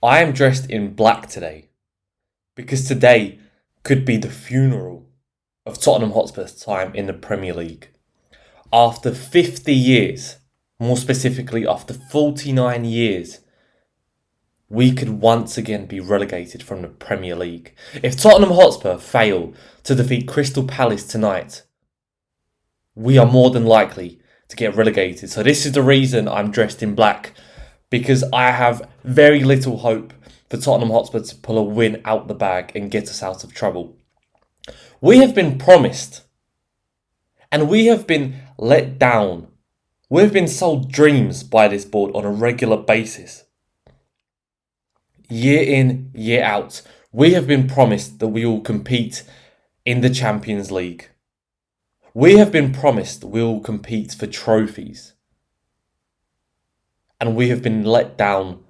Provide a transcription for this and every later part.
I am dressed in black today because today could be the funeral of Tottenham Hotspur's time in the Premier League. After 50 years, more specifically after 49 years, we could once again be relegated from the Premier League. If Tottenham Hotspur fail to defeat Crystal Palace tonight, we are more than likely to get relegated. So this is the reason I'm dressed in black, because I have very little hope for Tottenham Hotspur to pull a win out the bag and get us out of trouble. We have been promised and we have been let down. We've been sold dreams by this board on a regular basis. Year in, year out, we have been promised that we will compete in the Champions League. We have been promised we will compete for trophies. And we have been let down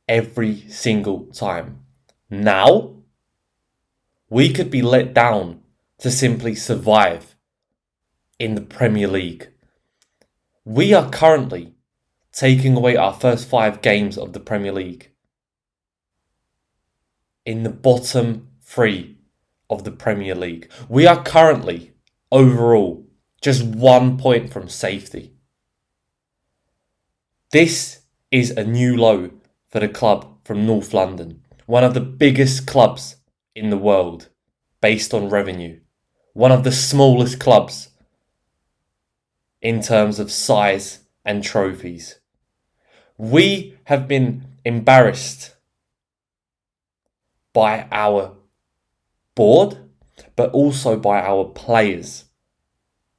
every single time. Now, we could be let down to simply survive in the Premier League. We are currently taking away our first 5 games of the Premier League in the bottom 3 of the Premier League. We are currently, overall, just 1 point from safety. This is a new low for the club from North London, one of the biggest clubs in the world based on revenue, one of the smallest clubs in terms of size and trophies. We have been embarrassed by our board, but also by our players,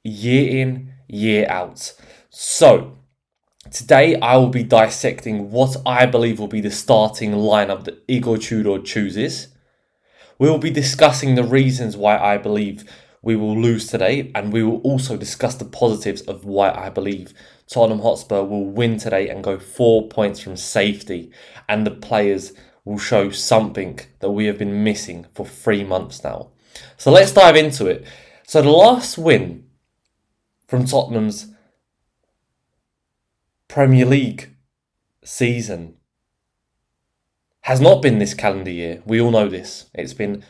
year in, year out. So, today I will be dissecting what I believe will be the starting lineup that Igor Tudor chooses. We will be discussing the reasons why I believe we will lose today, and we will also discuss the positives of why I believe Tottenham Hotspur will win today and go 4 points from safety, and the players will show something that we have been missing for 3 months now. So let's dive into it. So the last win from Tottenham's Premier League season has not been this calendar year. We all know this. It's been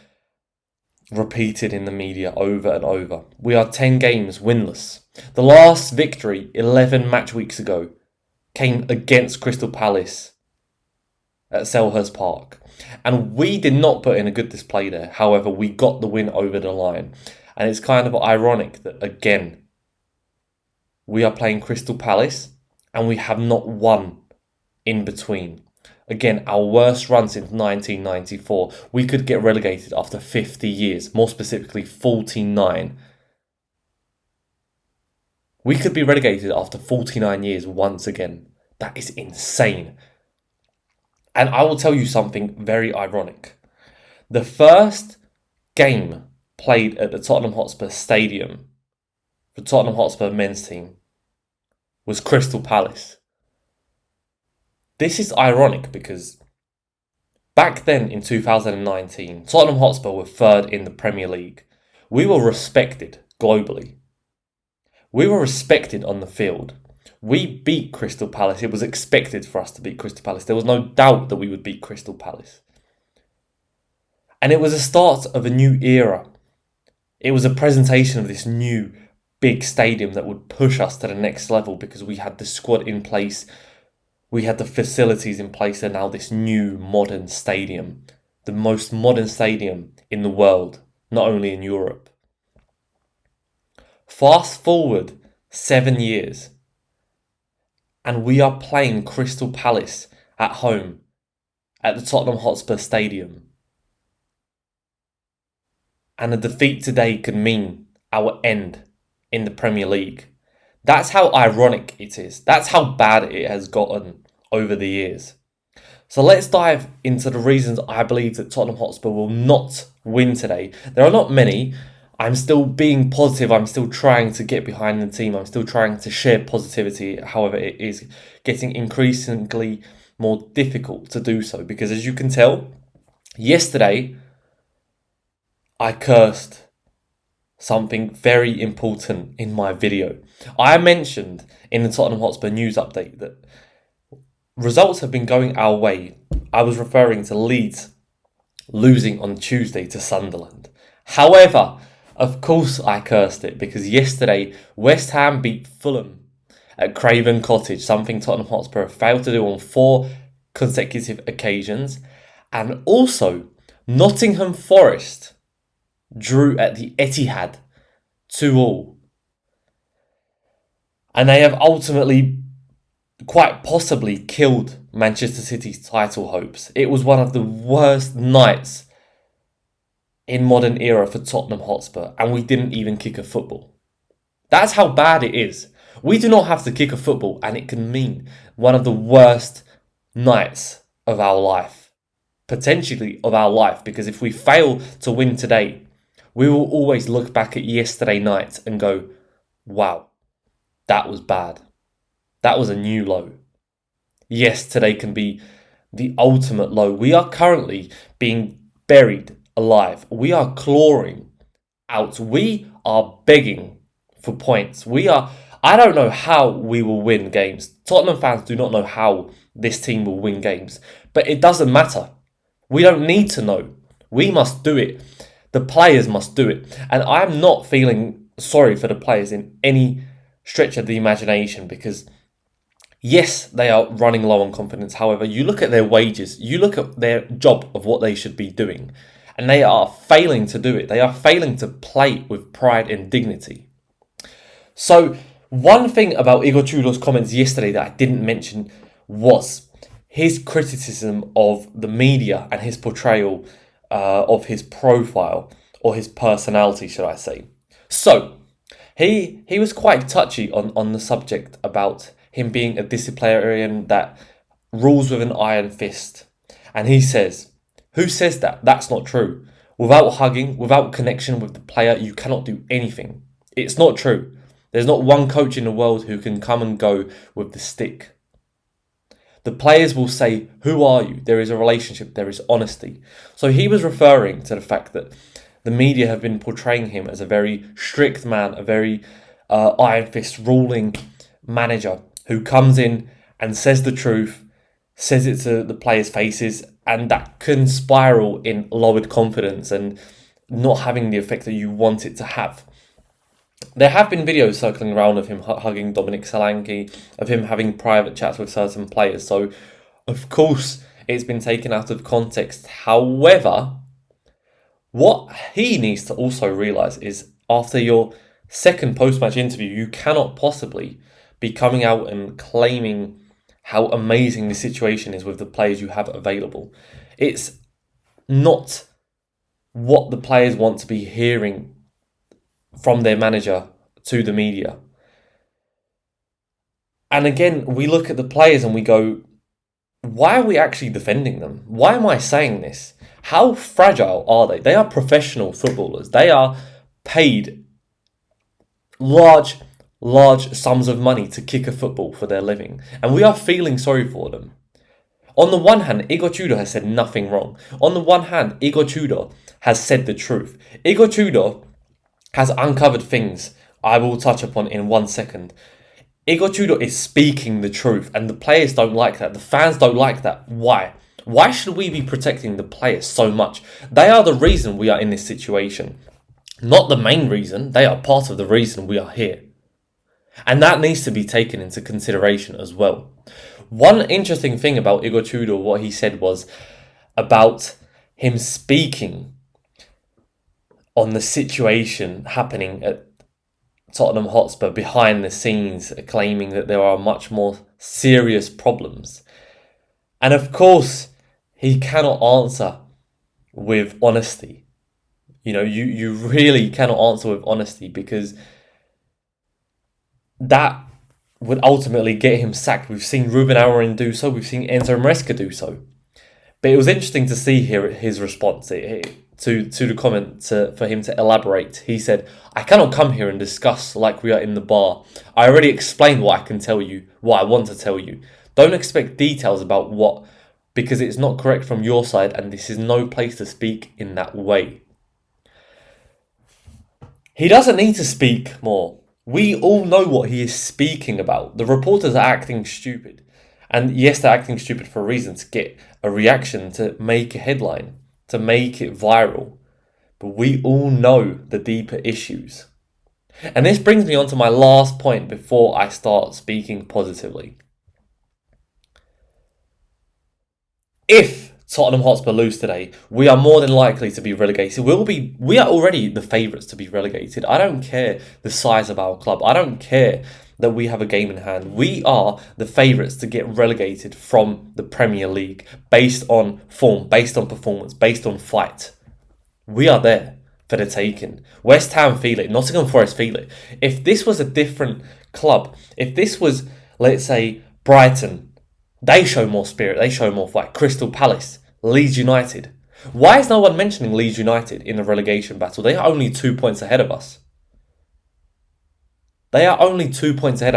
repeated in the media over and over. We are 10 games winless. The last victory 11 match weeks ago came against Crystal Palace at Selhurst Park. And we did not put in a good display there. However, we got the win over the line. And it's kind of ironic that, again, we are playing Crystal Palace and we have not won in between. Again, our worst run since 1994. We could get relegated after 50 years, more specifically 49. We could be relegated after 49 years once again. That is insane. And I will tell you something very ironic. The first game played at the Tottenham Hotspur Stadium for Tottenham Hotspur men's team was Crystal Palace. This is ironic because back then in 2019, Tottenham Hotspur were third in the Premier League. We were respected globally. We were respected on the field. We beat Crystal Palace. It was expected for us to beat Crystal Palace. There was no doubt that we would beat Crystal Palace. And it was a start of a new era. It was a presentation of this new big stadium that would push us to the next level because we had the squad in place. We had the facilities in place, and now this new modern stadium, the most modern stadium in the world, not only in Europe. Fast forward 7 years, and we are playing Crystal Palace at home at the Tottenham Hotspur Stadium. And a defeat today could mean our end in the Premier League. That's how ironic it is. That's how bad it has gotten over the years. So let's dive into the reasons I believe that Tottenham Hotspur will not win today. There are not many. I'm still being positive. I'm still trying to get behind the team. I'm still trying to share positivity. However, it is getting increasingly more difficult to do so because, as you can tell, yesterday I cursed something very important in my video. I mentioned in the Tottenham Hotspur news update that results have been going our way. I was referring to Leeds losing on Tuesday to Sunderland. However, of course I cursed it because yesterday West Ham beat Fulham at Craven Cottage, something Tottenham Hotspur failed to do on 4 consecutive occasions. And also, Nottingham Forest drew at the Etihad 2-2. And they have ultimately quite possibly killed Manchester City's title hopes. It was one of the worst nights in modern era for Tottenham Hotspur, and we didn't even kick a football. That's how bad it is. We do not have to kick a football, and it can mean one of the worst nights of our life. Potentially of our life, because if we fail to win today, we will always look back at yesterday night and go, wow, that was bad. That was a new low. Yes, today can be the ultimate low. We are currently being buried alive. We are clawing out. We are begging for points. I don't know how we will win games. Tottenham fans do not know how this team will win games. But it doesn't matter. We don't need to know. We must do it. The players must do it. And I'm not feeling sorry for the players in any stretch of the imagination because, yes, they are running low on confidence. However, you look at their wages, you look at their job of what they should be doing, and they are failing to do it. They are failing to play with pride and dignity. So, one thing about Igor Tudor's comments yesterday that I didn't mention was his criticism of the media and his portrayal of his profile, or his personality, should I say. So, he was quite touchy on the subject about him being a disciplinarian that rules with an iron fist. And he says, who says that? That's not true. Without hugging, without connection with the player, you cannot do anything. It's not true. There's not one coach in the world who can come and go with the stick. The players will say, who are you? There is a relationship, there is honesty. So he was referring to the fact that the media have been portraying him as a very strict man, a very iron fist ruling manager who comes in and says the truth, says it to the players' faces, and that can spiral in lowered confidence and not having the effect that you want it to have. There have been videos circling around of him hugging Dominic Solanke, of him having private chats with certain players. So, of course, it's been taken out of context. However, what he needs to also realise is after your second post-match interview, you cannot possibly be coming out and claiming how amazing the situation is with the players you have available. It's not what the players want to be hearing from their manager to the media. And again, we look at the players and we go, why are we actually defending them? Why am I saying this? How fragile are they? They are professional footballers. They are paid large sums of money to kick a football for their living. And we are feeling sorry for them. On the one hand, Igor Tudor has said nothing wrong. On the one hand, Igor Tudor has said the truth. Igor Tudor has uncovered things I will touch upon in 1 second. Igor Tudor is speaking the truth, and the players don't like that. The fans don't like that. Why? Why should we be protecting the players so much? They are the reason we are in this situation. Not the main reason. They are part of the reason we are here. And that needs to be taken into consideration as well. One interesting thing about Igor Tudor, what he said was about him speaking on the situation happening at Tottenham Hotspur behind the scenes, claiming that there are much more serious problems. And of course, he cannot answer with honesty. You know, you really cannot answer with honesty because that would ultimately get him sacked. We've seen Ruben Amorim do so. We've seen Enzo Maresca do so. But it was interesting to see here his response to the comment for him to elaborate. He said, I cannot come here and discuss like we are in the bar. I already explained what I can tell you, what I want to tell you. Don't expect details about what, because it's not correct from your side and this is no place to speak in that way. He doesn't need to speak more. We all know what he is speaking about. The reporters are acting stupid. And yes, they're acting stupid for a reason, to get a reaction, to make a headline, to make it viral. But we all know the deeper issues. And this brings me on to my last point before I start speaking positively. If Tottenham Hotspur lose today, we are more than likely to be relegated. We are already the favourites to be relegated. I don't care the size of our club. I don't care that we have a game in hand. We are the favourites to get relegated from the Premier League based on form, based on performance, based on fight. We are there for the taking. West Ham feel it. Nottingham Forest feel it. If this was a different club, if this was, let's say, Brighton, they show more spirit, they show more fight. Crystal Palace, Leeds United. Why is no one mentioning Leeds United in the relegation battle? They are only 2 points ahead of us. They are only 2 points ahead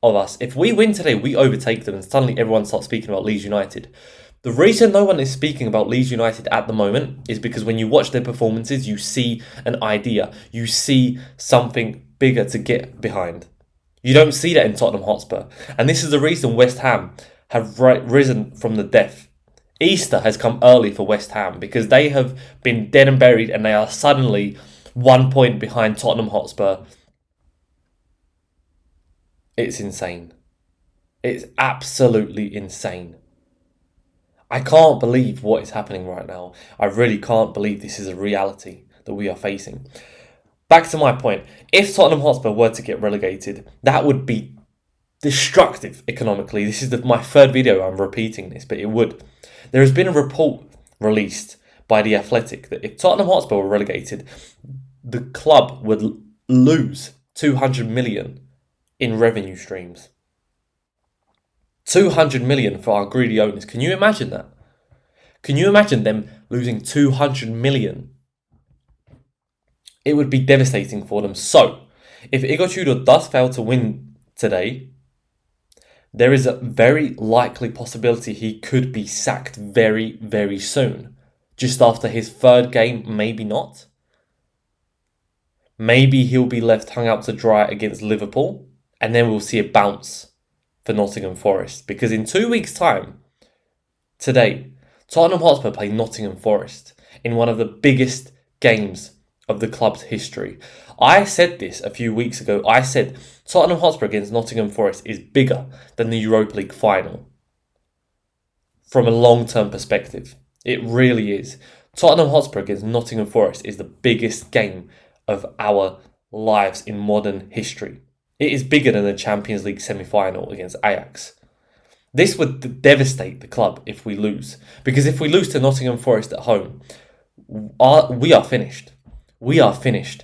of us. If we win today, we overtake them and suddenly everyone starts speaking about Leeds United. The reason no one is speaking about Leeds United at the moment is because when you watch their performances, you see an idea. You see something bigger to get behind. You don't see that in Tottenham Hotspur. And this is the reason West Ham have risen from the death. Easter has come early for West Ham because they have been dead and buried and they are suddenly 1 point behind Tottenham Hotspur. It's insane. It's absolutely insane. I can't believe what is happening right now. I really can't believe this is a reality that we are facing. Back to my point. If Tottenham Hotspur were to get relegated, that would be destructive economically. This is my third video I'm repeating this, but it would. There has been a report released by The Athletic that if Tottenham Hotspur were relegated, the club would lose 200 million in revenue streams. 200 million for our greedy owners. Can you imagine that? Can you imagine them losing 200 million? It would be devastating for them. So, if Igor Tudor does fail to win today, there is a very likely possibility he could be sacked very, very soon. Just after his third game, maybe not. Maybe he'll be left hung out to dry against Liverpool, and then we'll see a bounce for Nottingham Forest. Because in 2 weeks' time, today, Tottenham Hotspur play Nottingham Forest in one of the biggest games of the club's history. I said this a few weeks ago. I said Tottenham Hotspur against Nottingham Forest is bigger than the Europa League final. From a long-term perspective, it really is. Tottenham Hotspur against Nottingham Forest is the biggest game of our lives in modern history. It is bigger than the Champions League semi-final against Ajax. This would devastate the club if we lose. Because if we lose to Nottingham Forest at home, we are finished. We are finished.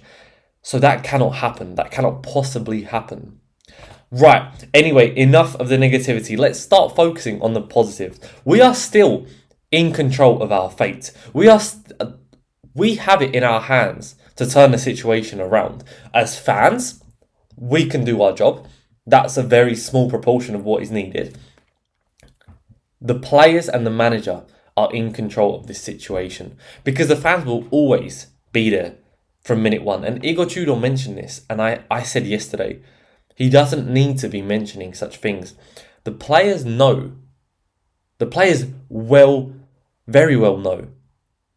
So that cannot happen. That cannot possibly happen. Right. Anyway, enough of the negativity. Let's start focusing on the positives. We are still in control of our fate. We have it in our hands to turn the situation around. As fans, we can do our job. That's a very small proportion of what is needed. The players and the manager are in control of this situation because the fans will always be there from minute one. And Igor Tudor mentioned this, and I said yesterday, he doesn't need to be mentioning such things. The players know. The players very well know.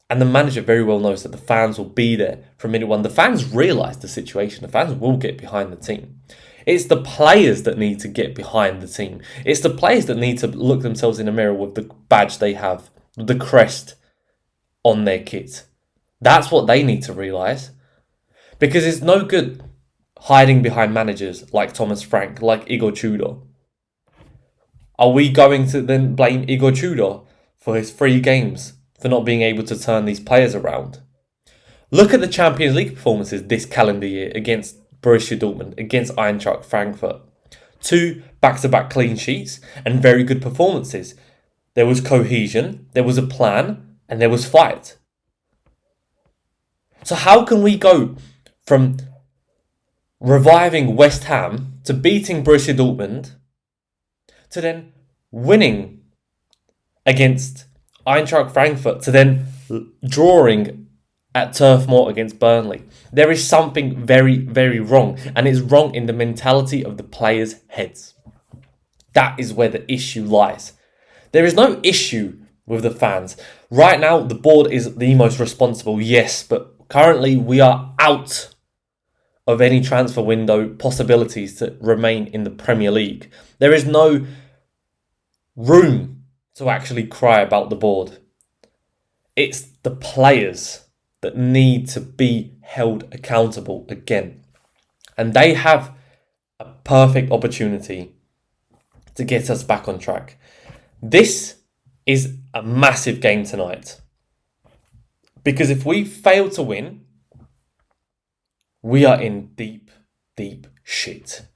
And the manager very well knows that the fans will be there from minute one. The fans realise the situation. The fans will get behind the team. It's the players that need to get behind the team. It's the players that need to look themselves in the mirror with the badge they have, the crest on their kit. That's what they need to realise. Because it's no good hiding behind managers like Thomas Franc, like Igor Tudor. Are we going to then blame Igor Tudor for his 3 games, for not being able to turn these players around? Look at the Champions League performances this calendar year against Borussia Dortmund, against Eintracht Frankfurt. 2 back-to-back clean sheets and very good performances. There was cohesion, there was a plan, and there was fight. So how can we go from reviving West Ham to beating Borussia Dortmund to then winning against Eintracht Frankfurt to then drawing at Turf Moor against Burnley? There is something very, very wrong, and it's wrong in the mentality of the players' heads. That is where the issue lies. There is no issue with the fans. Right now, the board is the most responsible, yes, but currently we are out of any transfer window possibilities to remain in the Premier League. There is no room to actually cry about the board. It's the players that need to be held accountable again. And they have a perfect opportunity to get us back on track. This is a massive game tonight. Because if we fail to win, we are in deep, deep shit.